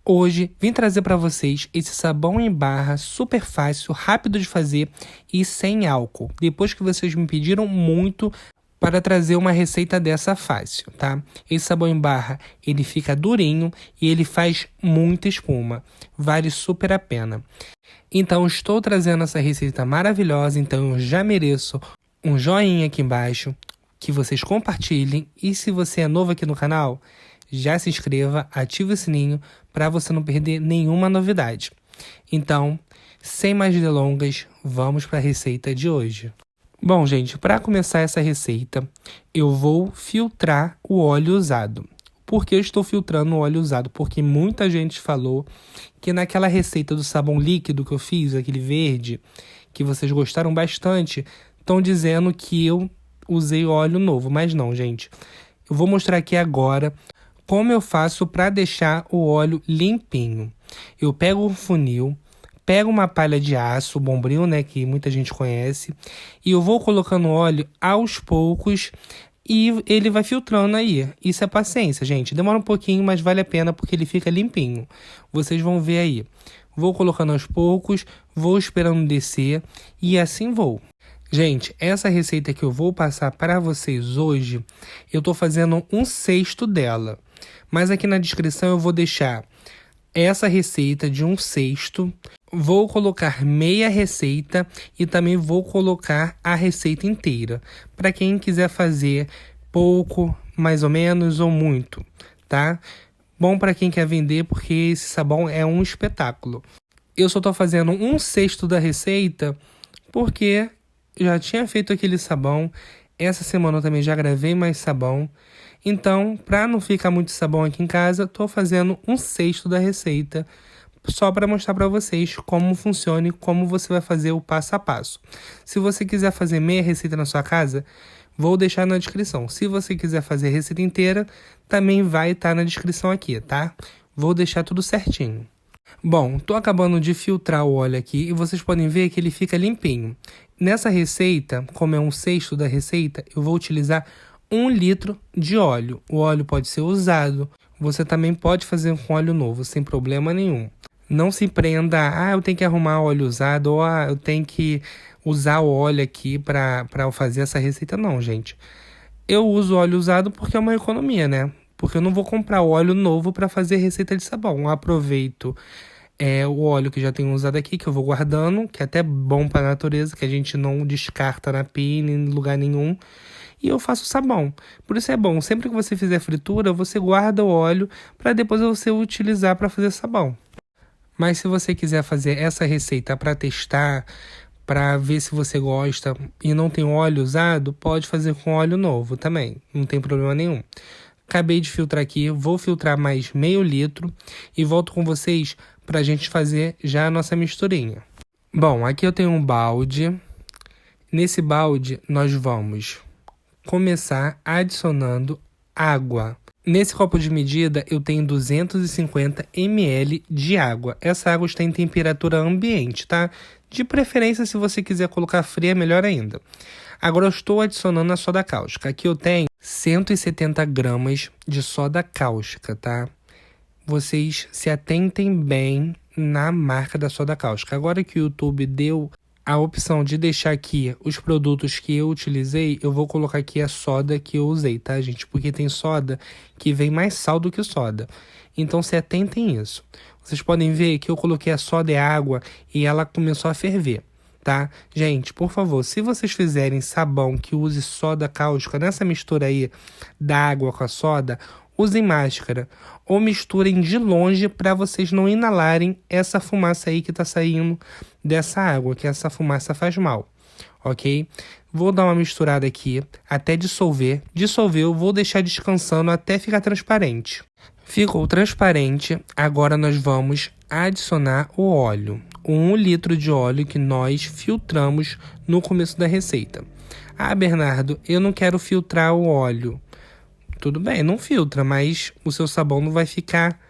Hoje vim trazer para vocês esse sabão em barra super fácil, rápido de fazer e sem álcool. Depois que vocês me pediram muito para trazer uma receita dessa fácil, tá? Esse sabão em barra, ele fica durinho e ele faz muita espuma. Vale super a pena. Então estou trazendo essa receita maravilhosa, então eu já mereço um joinha aqui embaixo, que vocês compartilhem e se você é novo aqui no canal, já se inscreva, ative o sininho para você não perder nenhuma novidade. Então, sem mais delongas, vamos para a receita de hoje. Bom, gente, para começar essa receita, eu vou filtrar o óleo usado. Por que eu estou filtrando o óleo usado? Porque muita gente falou que naquela receita do sabão líquido que eu fiz, aquele verde, que vocês gostaram bastante, estão dizendo que eu usei óleo novo. Mas não, gente. Eu vou mostrar aqui agora como eu faço para deixar o óleo limpinho. Eu pego um funil, pego uma palha de aço, bombril, né, que muita gente conhece, e eu vou colocando óleo aos poucos e ele vai filtrando aí. Isso é paciência, gente. Demora um pouquinho, mas vale a pena porque ele fica limpinho. Vocês vão ver aí. Vou colocando aos poucos, vou esperando descer e assim vou. Gente, essa receita que eu vou passar para vocês hoje, eu estou fazendo 1/6 dela. Mas aqui na descrição eu vou deixar essa receita de 1/6. Vou colocar meia receita e também vou colocar a receita inteira. Para quem quiser fazer pouco, mais ou menos ou muito, tá? Bom para quem quer vender porque esse sabão é um espetáculo. Eu só estou fazendo 1/6 da receita porque já tinha feito aquele sabão. Essa semana eu também já gravei mais sabão. Então, para não ficar muito sabão aqui em casa, estou fazendo 1/6 da receita. Só para mostrar para vocês como funciona e como você vai fazer o passo a passo. Se você quiser fazer meia receita na sua casa, vou deixar na descrição. Se você quiser fazer a receita inteira, também vai estar na descrição aqui, tá? Vou deixar tudo certinho. Bom, tô acabando de filtrar o óleo aqui e vocês podem ver que ele fica limpinho. Nessa receita, como é 1/6 da receita, eu vou utilizar 1 litro de óleo. O óleo pode ser usado, você também pode fazer com óleo novo, sem problema nenhum. Não se prenda, eu tenho que arrumar óleo usado ou eu tenho que usar o óleo aqui para fazer essa receita. Não, gente. Eu uso óleo usado porque é uma economia, né? Porque eu não vou comprar óleo novo para fazer receita de sabão. Eu aproveito o óleo que já tenho usado aqui, que eu vou guardando, que é até bom para a natureza, que a gente não descarta na pia em lugar nenhum. E eu faço sabão. Por isso é bom, sempre que você fizer fritura, você guarda o óleo para depois você utilizar para fazer sabão. Mas se você quiser fazer essa receita para testar, para ver se você gosta e não tem óleo usado, pode fazer com óleo novo também, não tem problema nenhum. Acabei de filtrar aqui, vou filtrar mais meio litro e volto com vocês para a gente fazer já a nossa misturinha. Bom, aqui eu tenho um balde. Nesse balde nós vamos começar adicionando água. Nesse copo de medida eu tenho 250 ml de água. Essa água está em temperatura ambiente, tá? De preferência, se você quiser colocar fria, melhor ainda. Agora eu estou adicionando a soda cáustica. Aqui eu tenho 170 gramas de soda cáustica, tá? Vocês se atentem bem na marca da soda cáustica. Agora que o YouTube deu a opção de deixar aqui os produtos que eu utilizei, eu vou colocar aqui a soda que eu usei, tá, gente? Porque tem soda que vem mais sal do que soda. Então, se atentem nisso. Vocês podem ver que eu coloquei a soda e a água e ela começou a ferver, tá? Gente, por favor, se vocês fizerem sabão que use soda cáustica nessa mistura aí da água com a soda, usem máscara ou misturem de longe para vocês não inalarem essa fumaça aí que tá saindo dessa água, que essa fumaça faz mal, ok? Vou dar uma misturada aqui até dissolver. Dissolveu, vou deixar descansando até ficar transparente. Ficou transparente, agora nós vamos adicionar o óleo. 1 litro de óleo que nós filtramos no começo da receita. Bernardo, eu não quero filtrar o óleo. Tudo bem, não filtra, mas o seu sabão não vai ficar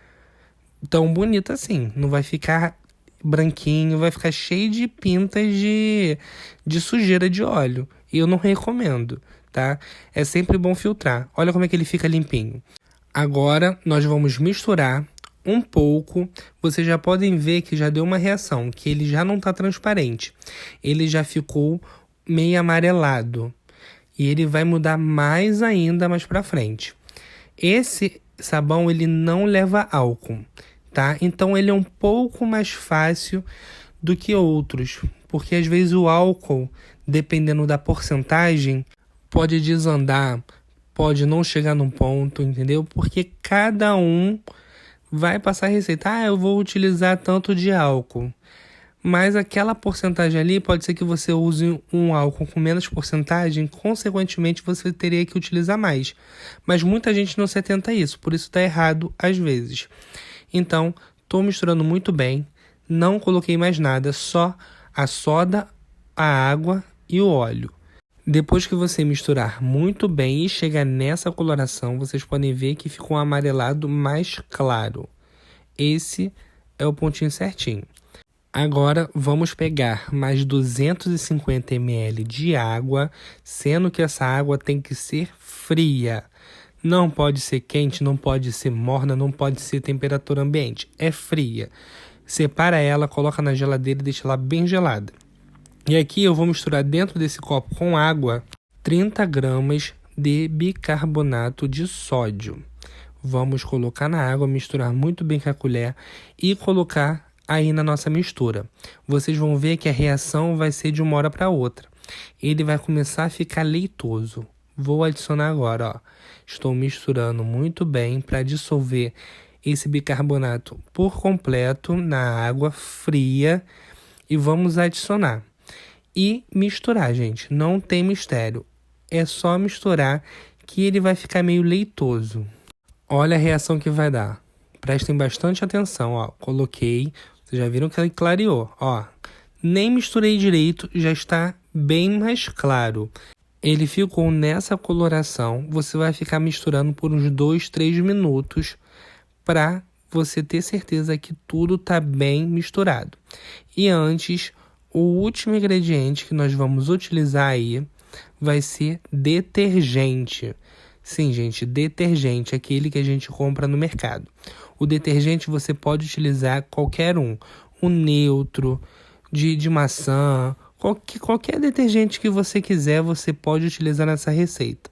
tão bonito assim. Não vai ficar branquinho, vai ficar cheio de pintas de sujeira de óleo. E eu não recomendo, tá? É sempre bom filtrar. Olha como é que ele fica limpinho. Agora, nós vamos misturar um pouco, vocês já podem ver que já deu uma reação, que ele já não está transparente. Ele já ficou meio amarelado. E ele vai mudar mais ainda mais para frente. Esse sabão, ele não leva álcool, tá? Então, ele é um pouco mais fácil do que outros. Porque, às vezes, o álcool, dependendo da porcentagem, pode desandar, pode não chegar num ponto, entendeu? Porque cada um vai passar a receita. Ah, eu vou utilizar tanto de álcool. Mas aquela porcentagem ali, pode ser que você use um álcool com menos porcentagem, consequentemente você teria que utilizar mais. Mas muita gente não se atenta a isso, por isso está errado às vezes. Então, estou misturando muito bem, não coloquei mais nada, só a soda, a água e o óleo. Depois que você misturar muito bem e chegar nessa coloração, vocês podem ver que ficou um amarelado mais claro. Esse é o pontinho certinho. Agora vamos pegar mais 250 ml de água, sendo que essa água tem que ser fria. Não pode ser quente, não pode ser morna, não pode ser temperatura ambiente. É fria. Separa ela, coloca na geladeira e deixa ela bem gelada. E aqui eu vou misturar dentro desse copo com água 30 gramas de bicarbonato de sódio. Vamos colocar na água, misturar muito bem com a colher e colocar aí na nossa mistura. Vocês vão ver que a reação vai ser de uma hora para outra. Ele vai começar a ficar leitoso. Vou adicionar agora, ó. Estou misturando muito bem para dissolver esse bicarbonato por completo na água fria e vamos adicionar. E misturar, gente. Não tem mistério. É só misturar que ele vai ficar meio leitoso. Olha a reação que vai dar. Prestem bastante atenção, ó. Coloquei. Vocês já viram que ele clareou, ó. Nem misturei direito, já está bem mais claro. Ele ficou nessa coloração. Você vai ficar misturando por uns 2, 3 minutos para você ter certeza que tudo está bem misturado. E antes, o último ingrediente que nós vamos utilizar aí vai ser detergente. Sim, gente, detergente, aquele que a gente compra no mercado. O detergente você pode utilizar qualquer um. Um neutro, de maçã, qualquer detergente que você quiser, você pode utilizar nessa receita,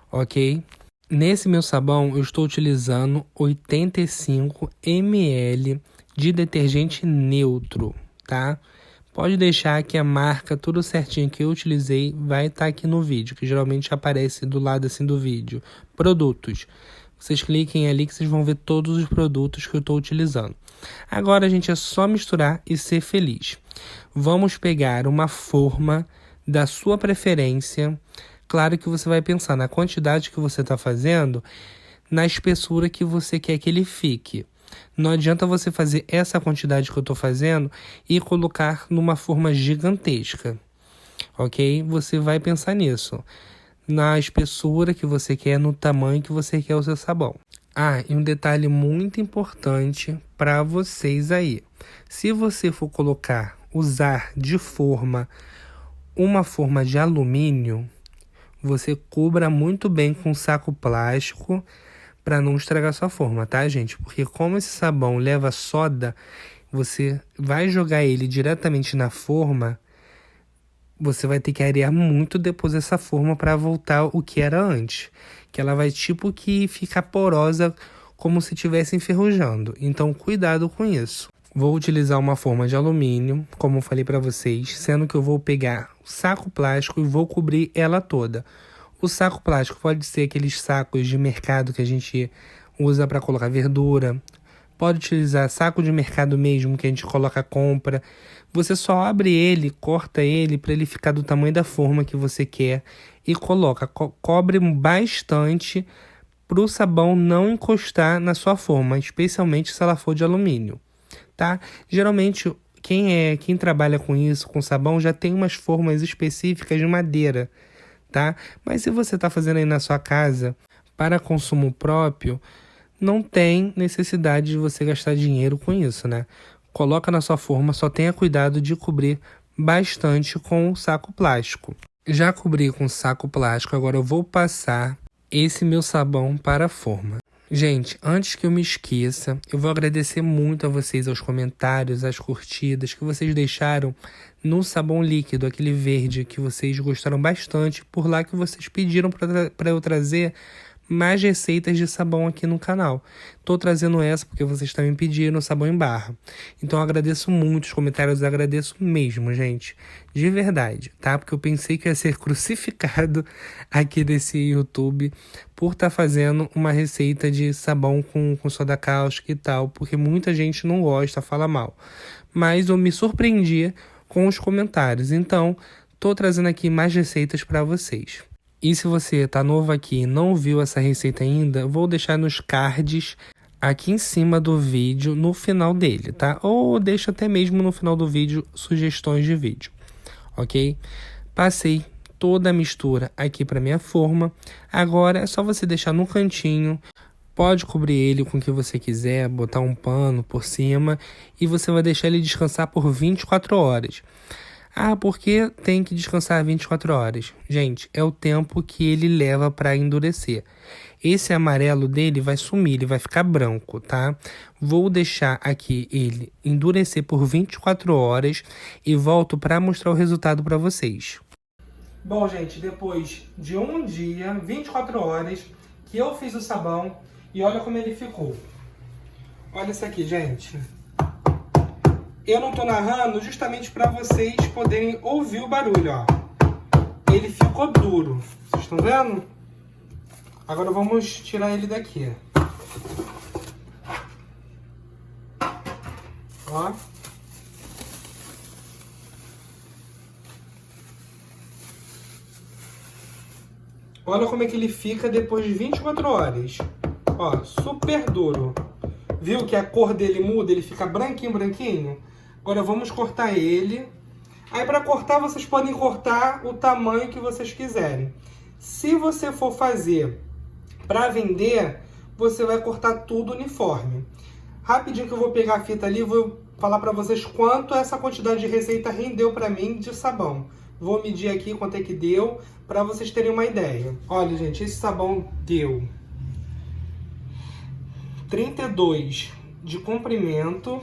ok? Nesse meu sabão, eu estou utilizando 85 ml de detergente neutro, tá? Pode deixar que a marca, tudo certinho que eu utilizei, vai estar aqui no vídeo, que geralmente aparece do lado assim do vídeo. Produtos. Vocês cliquem ali que vocês vão ver todos os produtos que eu estou utilizando. Agora, gente, é só misturar e ser feliz. Vamos pegar uma forma da sua preferência. Claro que você vai pensar na quantidade que você está fazendo, na espessura que você quer que ele fique. Não adianta você fazer essa quantidade que eu estou fazendo e colocar numa forma gigantesca, ok? Você vai pensar nisso, na espessura que você quer, no tamanho que você quer o seu sabão. Ah, e um detalhe muito importante para vocês aí. Se você for usar de forma, uma forma de alumínio, você cubra muito bem com saco plástico para não estragar sua forma, tá, gente? Porque como esse sabão leva soda, você vai jogar ele diretamente na forma, você vai ter que arear muito depois essa forma para voltar o que era antes. Que ela vai tipo que ficar porosa como se estivesse enferrujando. Então, cuidado com isso. Vou utilizar uma forma de alumínio, como eu falei para vocês, sendo que eu vou pegar o saco plástico e vou cobrir ela toda. O saco plástico pode ser aqueles sacos de mercado que a gente usa para colocar verdura. Pode utilizar saco de mercado mesmo, que a gente coloca a compra. Você só abre ele, corta ele para ele ficar do tamanho da forma que você quer e coloca. Cobre bastante para o sabão não encostar na sua forma, especialmente se ela for de alumínio, tá? Geralmente, quem trabalha com isso, com sabão, já tem umas formas específicas de madeira, tá? Mas se você está fazendo aí na sua casa para consumo próprio, não tem necessidade de você gastar dinheiro com isso, né? Coloca na sua forma, só tenha cuidado de cobrir bastante com o saco plástico. Já cobri com saco plástico, agora eu vou passar esse meu sabão para a forma. Gente, antes que eu me esqueça, eu vou agradecer muito a vocês, aos comentários, às curtidas que vocês deixaram no sabão líquido, aquele verde que vocês gostaram bastante, por lá que vocês pediram para eu trazer mais receitas de sabão aqui no canal. Tô trazendo essa porque vocês também pediram sabão em barra. Então eu agradeço muito os comentários, eu agradeço mesmo, gente. De verdade, tá? Porque eu pensei que ia ser crucificado aqui desse YouTube por estar fazendo uma receita de sabão com soda cáustica e tal, porque muita gente não gosta, fala mal. Mas eu me surpreendi com os comentários. Então, tô trazendo aqui mais receitas para vocês. E se você tá novo aqui e não viu essa receita ainda, vou deixar nos cards aqui em cima do vídeo, no final dele, tá? Ou deixo até mesmo no final do vídeo sugestões de vídeo, ok? Passei toda a mistura aqui para minha forma. Agora é só você deixar no cantinho. Pode cobrir ele com o que você quiser, botar um pano por cima e você vai deixar ele descansar por 24 horas. Ah, por que tem que descansar 24 horas? Gente, é o tempo que ele leva para endurecer. Esse amarelo dele vai sumir, ele vai ficar branco, tá? Vou deixar aqui ele endurecer por 24 horas e volto para mostrar o resultado para vocês. Bom, gente, depois de um dia, 24 horas, que eu fiz o sabão e olha como ele ficou. Olha isso aqui, gente. Eu não tô narrando justamente para vocês poderem ouvir o barulho, ó. Ele ficou duro. Vocês estão vendo? Agora vamos tirar ele daqui. Ó. Olha como é que ele fica depois de 24 horas. Ó, super duro. Viu que a cor dele muda? Ele fica branquinho, branquinho? Agora vamos cortar ele. Aí para cortar, vocês podem cortar o tamanho que vocês quiserem. Se você for fazer para vender, você vai cortar tudo uniforme. Rapidinho que eu vou pegar a fita ali, vou falar para vocês quanto essa quantidade de receita rendeu para mim de sabão. Vou medir aqui quanto é que deu, para vocês terem uma ideia. Olha, gente, esse sabão deu 32 de comprimento,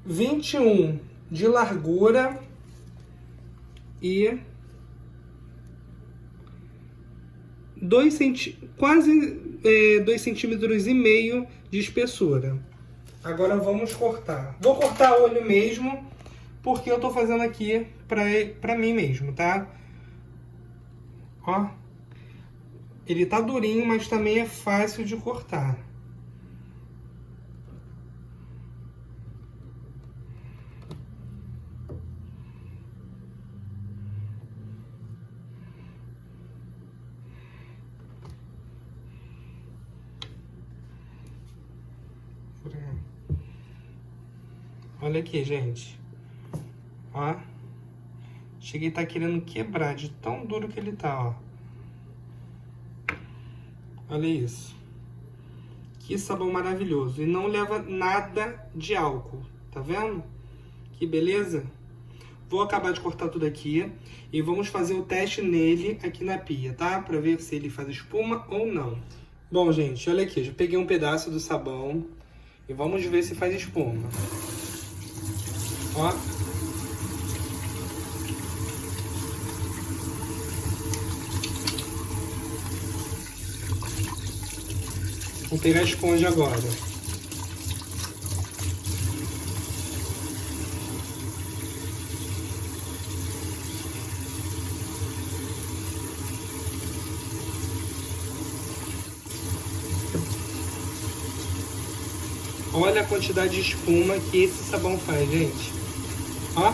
21 de largura e quase 2,5 centímetros de espessura. Agora vamos cortar. Vou cortar o olho mesmo, porque eu tô fazendo aqui pra mim mesmo, tá? Ó. Ele tá durinho, mas também é fácil de cortar. Olha aqui, gente. Ó. Cheguei a estar querendo quebrar de tão duro que ele tá, ó. Olha isso. Que sabão maravilhoso. E não leva nada de álcool. Tá vendo? Que beleza? Vou acabar de cortar tudo aqui. E vamos fazer o teste nele aqui na pia, tá? Pra ver se ele faz espuma ou não. Bom, gente, olha aqui. Já peguei um pedaço do sabão. E vamos ver se faz espuma. Ó. Vou pegar a esponja agora. Olha a quantidade de espuma que esse sabão faz, gente. Ó.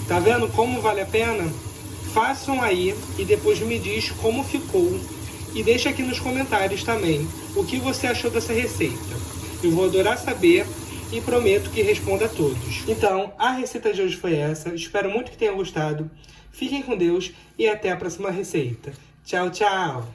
Tá vendo como vale a pena? Façam aí e depois me diz como ficou. E deixa aqui nos comentários também o que você achou dessa receita. Eu vou adorar saber e prometo que responda a todos. Então, a receita de hoje foi essa. Espero muito que tenham gostado. Fiquem com Deus e até a próxima receita. Tchau, tchau!